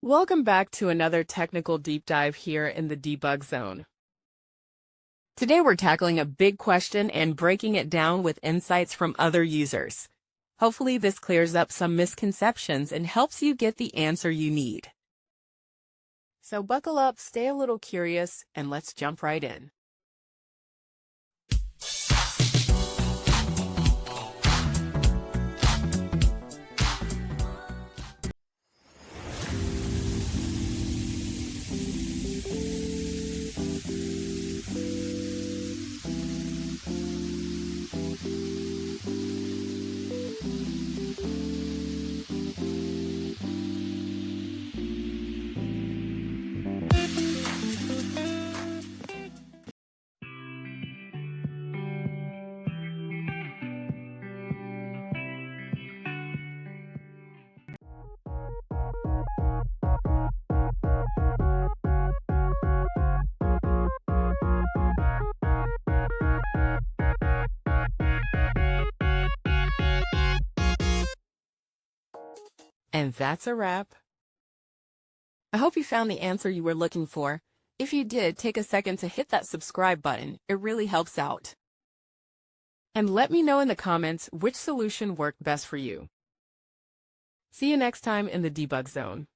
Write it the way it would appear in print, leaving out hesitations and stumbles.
Welcome back to another technical deep dive here in the Debug Zone. Today we're tackling a big question and breaking it down with insights from other users. Hopefully this clears up some misconceptions and helps you get the answer you need. So buckle up, stay a little curious, and let's jump right in. And that's a wrap. I hope you found the answer you were looking for. If you did, take a second to hit that subscribe button. It really helps out. And let me know in the comments which solution worked best for you. See you next time in the Debug Zone.